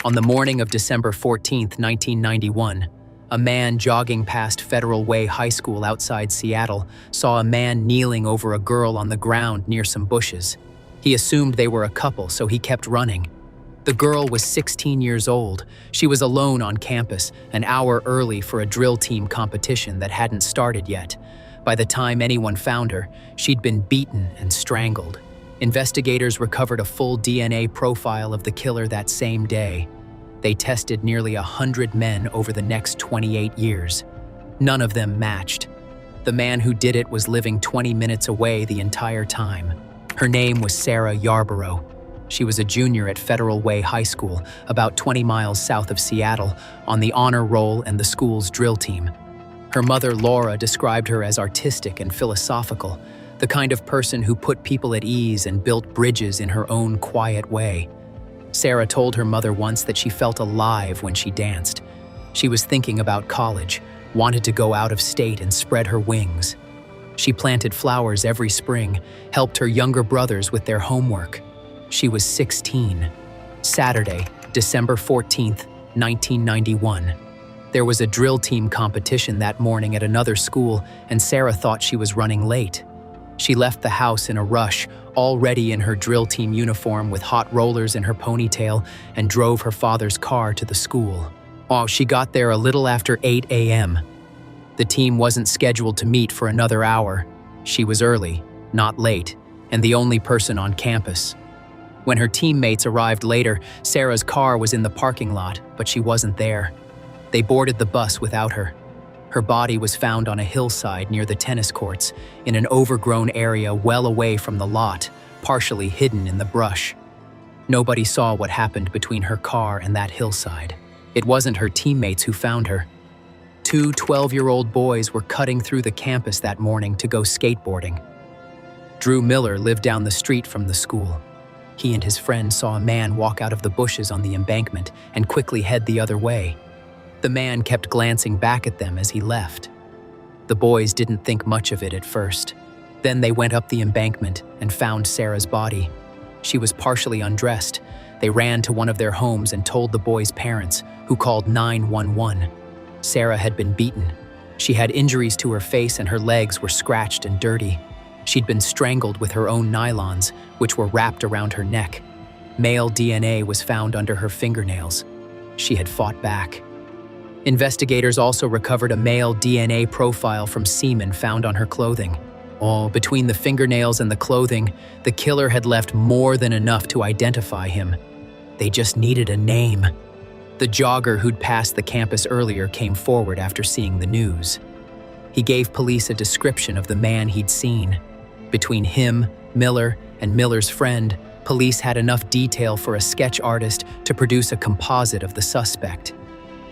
On the morning of December 14, 1991, a man jogging past Federal Way High School outside Seattle saw a man kneeling over a girl on the ground near some bushes. He assumed they were a couple, so he kept running. The girl was 16 years old. She was alone on campus, an hour early for a drill team competition that hadn't started yet. By the time anyone found her, she'd been beaten and strangled. Investigators recovered a full DNA profile of the killer that same day. They tested nearly 100 men over the next 28 years. None of them matched. The man who did it was living 20 minutes away the entire time. Her name was Sarah Yarborough. She was a junior at Federal Way High School, about 20 miles south of Seattle, on the honor roll and the school's drill team. Her mother, Laura, described her as artistic and philosophical, the kind of person who put people at ease and built bridges in her own quiet way. Sarah told her mother once that she felt alive when she danced. She was thinking about college, wanted to go out of state and spread her wings. She planted flowers every spring, helped her younger brothers with their homework. She was 16. Saturday, December 14th, 1991. There was a drill team competition that morning at another school, and Sarah thought she was running late. She left the house in a rush, already in her drill team uniform with hot rollers in her ponytail, and drove her father's car to the school. She got there a little after 8 a.m. The team wasn't scheduled to meet for another hour. She was early, not late, and the only person on campus. When her teammates arrived later, Sarah's car was in the parking lot, but she wasn't there. They boarded the bus without her. Her body was found on a hillside near the tennis courts, in an overgrown area well away from the lot, partially hidden in the brush. Nobody saw what happened between her car and that hillside. It wasn't her teammates who found her. Two 12-year-old boys were cutting through the campus that morning to go skateboarding. Drew Miller lived down the street from the school. He and his friend saw a man walk out of the bushes on the embankment and quickly head the other way. The man kept glancing back at them as he left. The boys didn't think much of it at first. Then they went up the embankment and found Sarah's body. She was partially undressed. They ran to one of their homes and told the boys' parents, who called 911. Sarah had been beaten. She had injuries to her face and her legs were scratched and dirty. She'd been strangled with her own nylons, which were wrapped around her neck. Male DNA was found under her fingernails. She had fought back. Investigators also recovered a male DNA profile from semen found on her clothing. Between the fingernails and the clothing, the killer had left more than enough to identify him. They just needed a name. The jogger who'd passed the campus earlier came forward after seeing the news. He gave police a description of the man he'd seen. Between him, Miller, and Miller's friend, police had enough detail for a sketch artist to produce a composite of the suspect.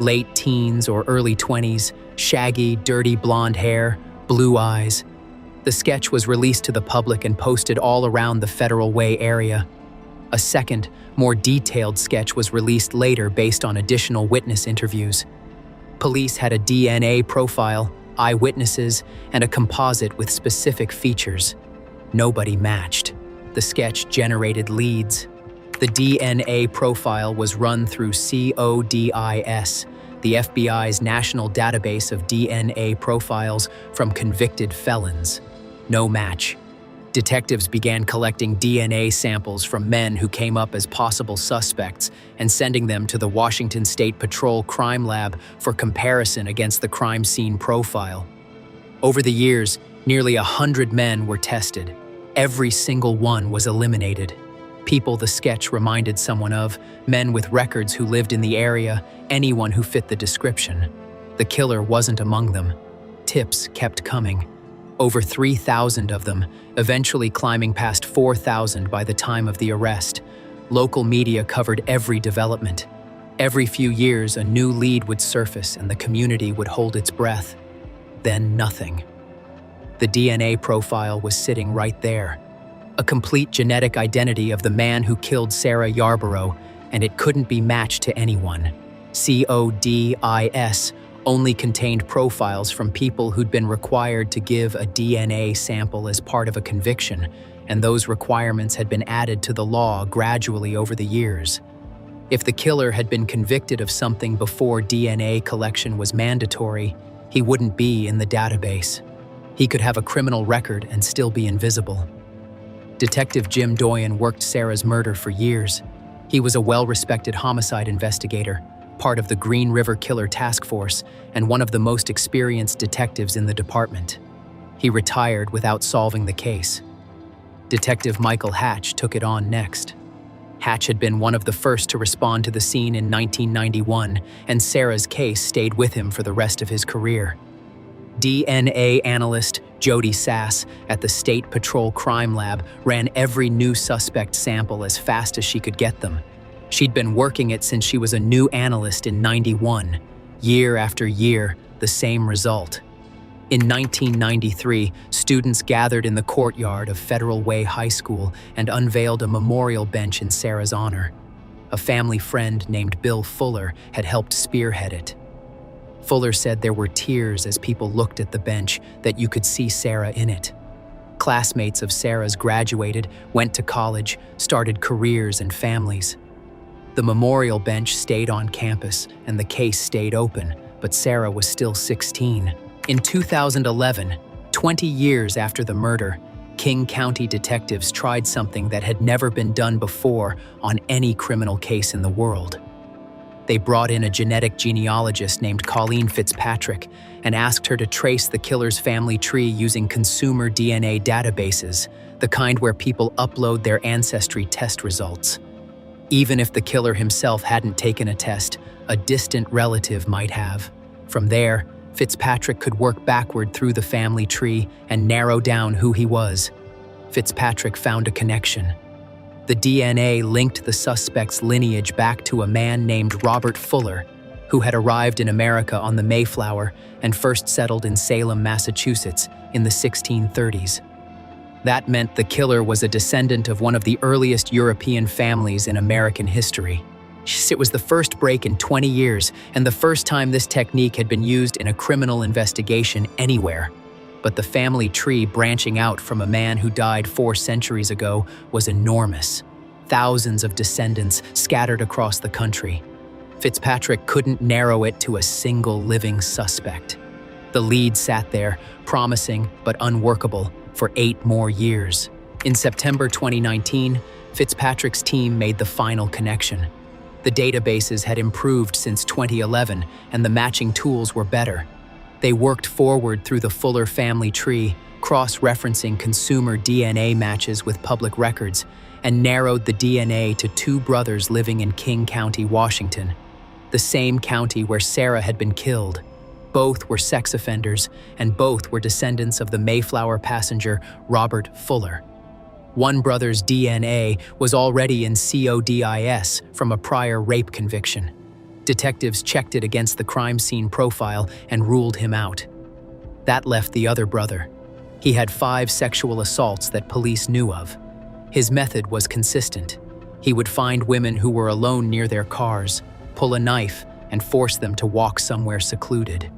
Late teens or early 20s, shaggy, dirty blonde hair, blue eyes. The sketch was released to the public and posted all around the Federal Way area. A second, more detailed sketch was released later based on additional witness interviews. Police had a DNA profile, eyewitnesses, and a composite with specific features. Nobody matched. The sketch generated leads. The DNA profile was run through CODIS, the FBI's national database of DNA profiles from convicted felons. No match. Detectives began collecting DNA samples from men who came up as possible suspects and sending them to the Washington State Patrol Crime Lab for comparison against the crime scene profile. Over the years, nearly 100 men were tested. Every single one was eliminated. People the sketch reminded someone of, men with records who lived in the area, anyone who fit the description. The killer wasn't among them. Tips kept coming. Over 3,000 of them, eventually climbing past 4,000 by the time of the arrest. Local media covered every development. Every few years, a new lead would surface and the community would hold its breath. Then nothing. The DNA profile was sitting right there. A complete genetic identity of the man who killed Sarah Yarborough, and it couldn't be matched to anyone. CODIS only contained profiles from people who'd been required to give a DNA sample as part of a conviction, and those requirements had been added to the law gradually over the years. If the killer had been convicted of something before DNA collection was mandatory, he wouldn't be in the database. He could have a criminal record and still be invisible. Detective Jim Doyen worked Sarah's murder for years. He was a well-respected homicide investigator, part of the Green River Killer Task Force, and one of the most experienced detectives in the department. He retired without solving the case. Detective Michael Hatch took it on next. Hatch had been one of the first to respond to the scene in 1991, and Sarah's case stayed with him for the rest of his career. DNA analyst Jody Sass at the State Patrol Crime Lab ran every new suspect sample as fast as she could get them. She'd been working it since she was a new analyst in '91. Year after year, the same result. In 1993, students gathered in the courtyard of Federal Way High School and unveiled a memorial bench in Sarah's honor. A family friend named Bill Fuller had helped spearhead it. Fuller said there were tears as people looked at the bench, that you could see Sarah in it. Classmates of Sarah's graduated, went to college, started careers and families. The memorial bench stayed on campus and the case stayed open, but Sarah was still 16. In 2011, 20 years after the murder, King County detectives tried something that had never been done before on any criminal case in the world. They brought in a genetic genealogist named Colleen Fitzpatrick and asked her to trace the killer's family tree using consumer DNA databases, the kind where people upload their ancestry test results. Even if the killer himself hadn't taken a test, a distant relative might have. From there, Fitzpatrick could work backward through the family tree and narrow down who he was. Fitzpatrick found a connection. The DNA linked the suspect's lineage back to a man named Robert Fuller, who had arrived in America on the Mayflower and first settled in Salem, Massachusetts in the 1630s. That meant the killer was a descendant of one of the earliest European families in American history. It was the first break in 20 years and the first time this technique had been used in a criminal investigation anywhere. But the family tree branching out from a man who died 4 centuries ago was enormous. Thousands of descendants scattered across the country. Fitzpatrick couldn't narrow it to a single living suspect. The lead sat there, promising but unworkable, for 8 more years. In September 2019, Fitzpatrick's team made the final connection. The databases had improved since 2011, and the matching tools were better. They worked forward through the Fuller family tree, cross-referencing consumer DNA matches with public records, and narrowed the DNA to 2 brothers living in King County, Washington, the same county where Sarah had been killed. Both were sex offenders, and both were descendants of the Mayflower passenger Robert Fuller. One brother's DNA was already in CODIS from a prior rape conviction. Detectives checked it against the crime scene profile and ruled him out. That left the other brother. He had 5 sexual assaults that police knew of. His method was consistent. He would find women who were alone near their cars, pull a knife, and force them to walk somewhere secluded.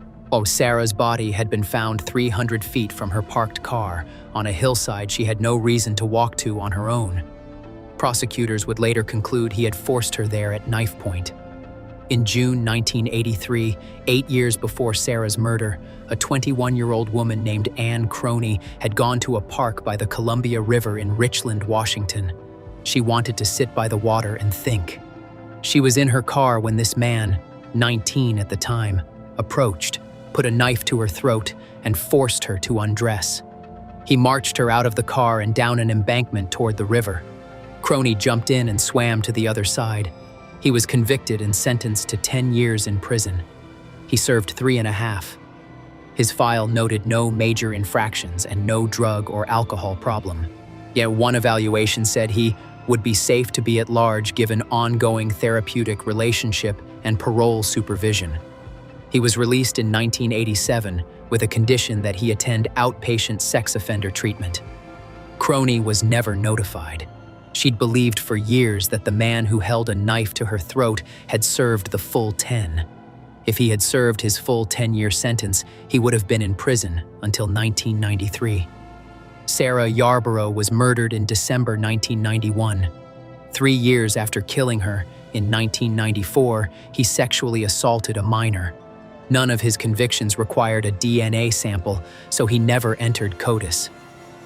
Sarah's body had been found 300 feet from her parked car on a hillside she had no reason to walk to on her own. Prosecutors would later conclude he had forced her there at knife point. In June 1983, 8 years before Sarah's murder, a 21-year-old woman named Ann Croney had gone to a park by the Columbia River in Richland, Washington. She wanted to sit by the water and think. She was in her car when this man, 19 at the time, approached, put a knife to her throat, and forced her to undress. He marched her out of the car and down an embankment toward the river. Croney jumped in and swam to the other side. He was convicted and sentenced to 10 years in prison. He served 3.5. His file noted no major infractions and no drug or alcohol problem. Yet one evaluation said he would be safe to be at large given ongoing therapeutic relationship and parole supervision. He was released in 1987 with a condition that he attend outpatient sex offender treatment. Croney was never notified. She'd believed for years that the man who held a knife to her throat had served the full 10. If he had served his full 10-year sentence, he would have been in prison until 1993. Sarah Yarborough was murdered in December 1991. 3 years after killing her, In 1994, he sexually assaulted a minor. None of his convictions required a DNA sample, so he never entered CODIS.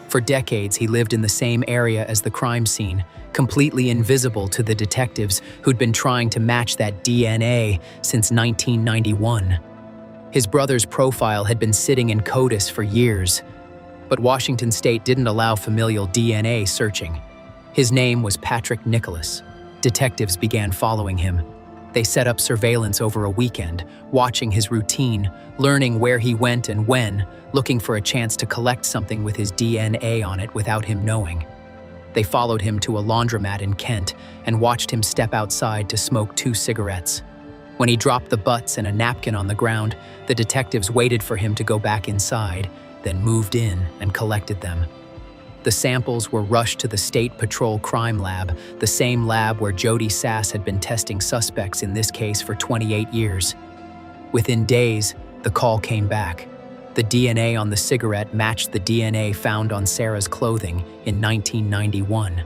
For decades, he lived in the same area as the crime scene, completely invisible to the detectives who'd been trying to match that DNA since 1991. His brother's profile had been sitting in CODIS for years, but Washington State didn't allow familial DNA searching. His name was Patrick Nicholas. Detectives began following him. They set up surveillance over a weekend, watching his routine, learning where he went and when, looking for a chance to collect something with his DNA on it without him knowing. They followed him to a laundromat in Kent and watched him step outside to smoke 2 cigarettes. When he dropped the butts and a napkin on the ground, the detectives waited for him to go back inside, then moved in and collected them. The samples were rushed to the State Patrol Crime Lab, the same lab where Jody Sass had been testing suspects in this case for 28 years. Within days, the call came back. The DNA on the cigarette matched the DNA found on Sarah's clothing in 1991.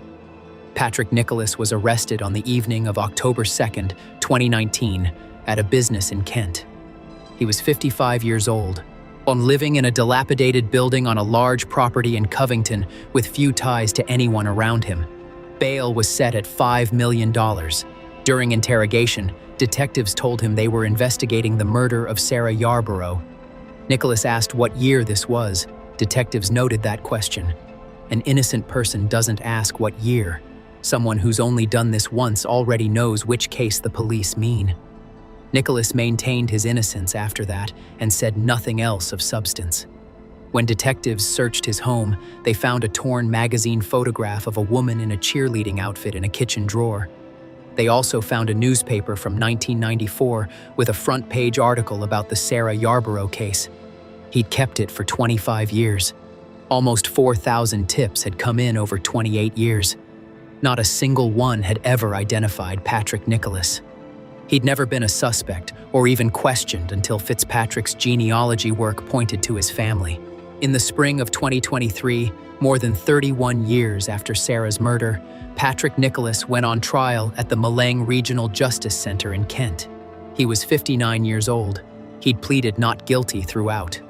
Patrick Nicholas was arrested on the evening of October 2, 2019, at a business in Kent. He was 55 years old, living in a dilapidated building on a large property in Covington with few ties to anyone around him. Bail was set at $5 million. During interrogation, detectives told him they were investigating the murder of Sarah Yarborough. Nicholas asked what year this was. Detectives noted that question. An innocent person doesn't ask what year. Someone who's only done this once already knows which case the police mean. Nicholas maintained his innocence after that and said nothing else of substance. When detectives searched his home, they found a torn magazine photograph of a woman in a cheerleading outfit in a kitchen drawer. They also found a newspaper from 1994 with a front-page article about the Sarah Yarborough case. He'd kept it for 25 years. Almost 4,000 tips had come in over 28 years. Not a single one had ever identified Patrick Nicholas. He'd never been a suspect or even questioned until Fitzpatrick's genealogy work pointed to his family. In the spring of 2023, more than 31 years after Sarah's murder, Patrick Nicholas went on trial at the Malang Regional Justice Center in Kent. He was 59 years old. He'd pleaded not guilty throughout.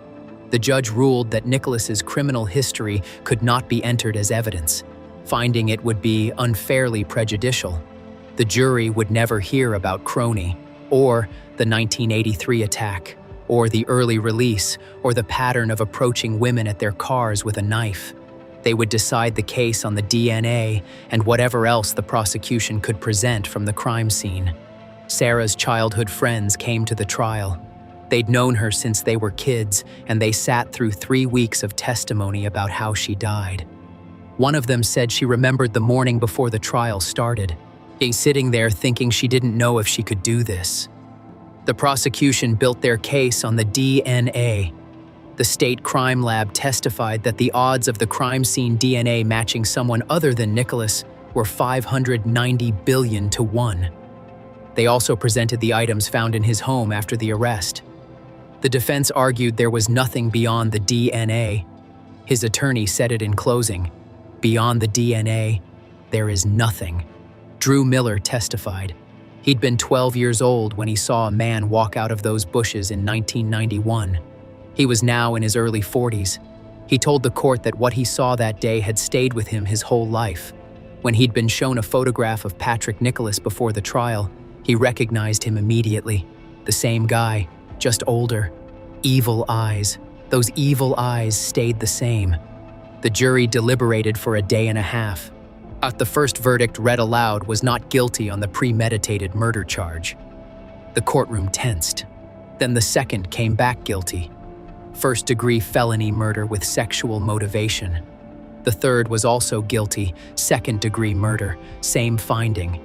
The judge ruled that Nicholas's criminal history could not be entered as evidence, finding it would be unfairly prejudicial. The jury would never hear about Crony, or the 1983 attack, or the early release, or the pattern of approaching women at their cars with a knife. They would decide the case on the DNA and whatever else the prosecution could present from the crime scene. Sarah's childhood friends came to the trial. They'd known her since they were kids, and they sat through 3 weeks of testimony about how she died. One of them said she remembered the morning before the trial started, sitting there thinking she didn't know if she could do this. The prosecution built their case on the DNA. The state crime lab testified that the odds of the crime scene DNA matching someone other than Nicholas were 590 billion to 1. They also presented the items found in his home after the arrest. The defense argued there was nothing beyond the DNA. His attorney said it in closing. Beyond the DNA, there is nothing. Drew Miller testified. He'd been 12 years old when he saw a man walk out of those bushes in 1991. He was now in his early 40s. He told the court that what he saw that day had stayed with him his whole life. When he'd been shown a photograph of Patrick Nicholas before the trial, he recognized him immediately. The same guy, just older. Evil eyes. Those evil eyes stayed the same. The jury deliberated for a day and a half. The first verdict read aloud was not guilty on the premeditated murder charge. The courtroom tensed. Then the second came back guilty. First-degree felony murder with sexual motivation. The third was also guilty, second-degree murder, same finding.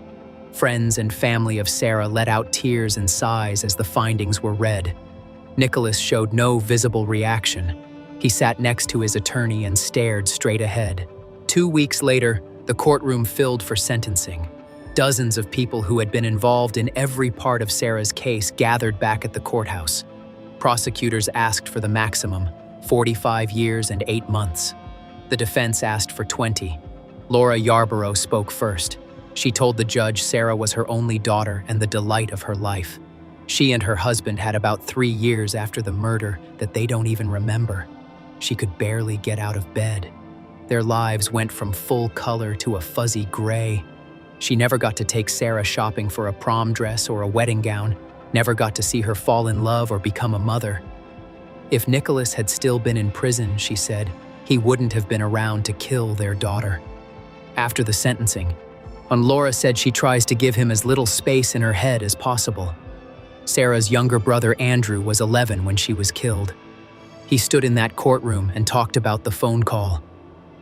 Friends and family of Sarah let out tears and sighs as the findings were read. Nicholas showed no visible reaction. He sat next to his attorney and stared straight ahead. 2 weeks later, the courtroom filled for sentencing. Dozens of people who had been involved in every part of Sarah's case gathered back at the courthouse. Prosecutors asked for the maximum, 45 years and 8 months. The defense asked for 20. Laura Yarborough spoke first. She told the judge Sarah was her only daughter and the delight of her life. She and her husband had about 3 years after the murder that they don't even remember. She could barely get out of bed. Their lives went from full color to a fuzzy gray. She never got to take Sarah shopping for a prom dress or a wedding gown, never got to see her fall in love or become a mother. If Nicholas had still been in prison, she said, he wouldn't have been around to kill their daughter. After the sentencing, Laura said she tries to give him as little space in her head as possible. Sarah's younger brother Andrew was 11 when she was killed. He stood in that courtroom and talked about the phone call.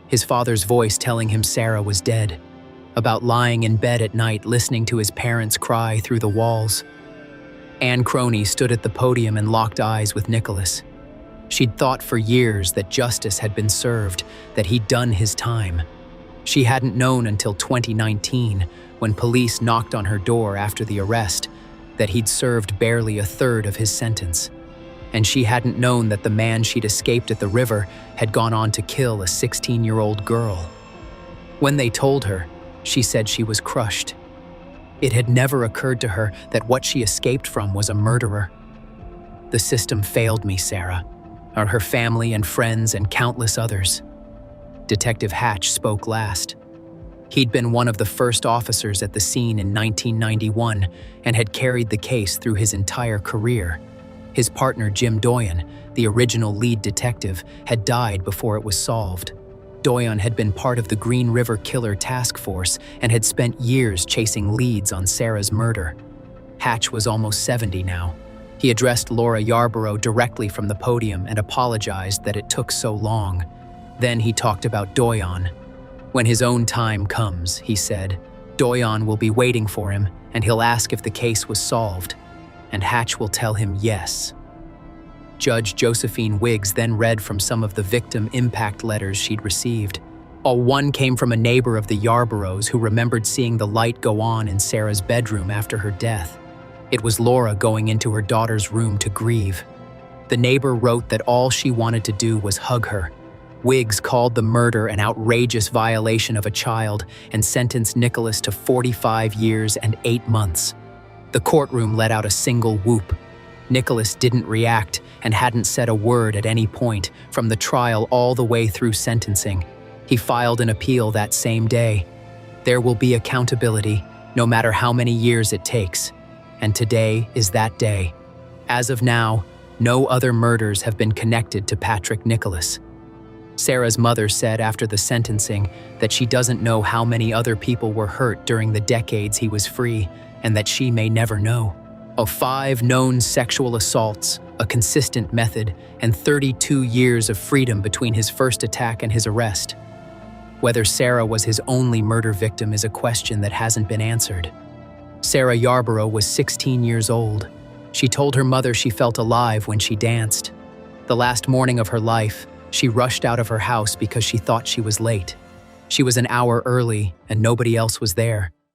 His father's voice telling him Sarah was dead, about lying in bed at night listening to his parents cry through the walls. Anne Croney stood at the podium and locked eyes with Nicholas. She'd thought for years that justice had been served, that he'd done his time. She hadn't known until 2019, when police knocked on her door after the arrest, that he'd served barely a third of his sentence. And she hadn't known that the man she'd escaped at the river had gone on to kill a 16-year-old girl. When they told her, she said she was crushed. It had never occurred to her that what she escaped from was a murderer. The system failed me, Sarah, or her family and friends and countless others. Detective Hatch spoke last. He'd been one of the first officers at the scene in 1991 and had carried the case through his entire career. His partner Jim Doyon, the original lead detective, had died before it was solved. Doyon had been part of the Green River Killer Task Force and had spent years chasing leads on Sarah's murder. Hatch was almost 70 now. He addressed Laura Yarborough directly from the podium and apologized that it took so long. Then he talked about Doyon. When his own time comes, he said, Doyon will be waiting for him and he'll ask if the case was solved. And Hatch will tell him yes. Judge Josephine Wiggs then read from some of the victim impact letters she'd received. One came from a neighbor of the Yarboroughs who remembered seeing the light go on in Sarah's bedroom after her death. It was Laura going into her daughter's room to grieve. The neighbor wrote that all she wanted to do was hug her. Wiggs called the murder an outrageous violation of a child and sentenced Nicholas to 45 years and 8 months. The courtroom let out a single whoop. Nicholas didn't react and hadn't said a word at any point, from the trial all the way through sentencing. He filed an appeal that same day. There will be accountability, no matter how many years it takes. And today is that day. As of now, no other murders have been connected to Patrick Nicholas. Sarah's mother said after the sentencing that she doesn't know how many other people were hurt during the decades he was free, and that she may never know. Of 5 known sexual assaults, a consistent method, and 32 years of freedom between his first attack and his arrest. Whether Sarah was his only murder victim is a question that hasn't been answered. Sarah Yarborough was 16 years old. She told her mother she felt alive when she danced. The last morning of her life, she rushed out of her house because she thought she was late. She was an hour early and nobody else was there.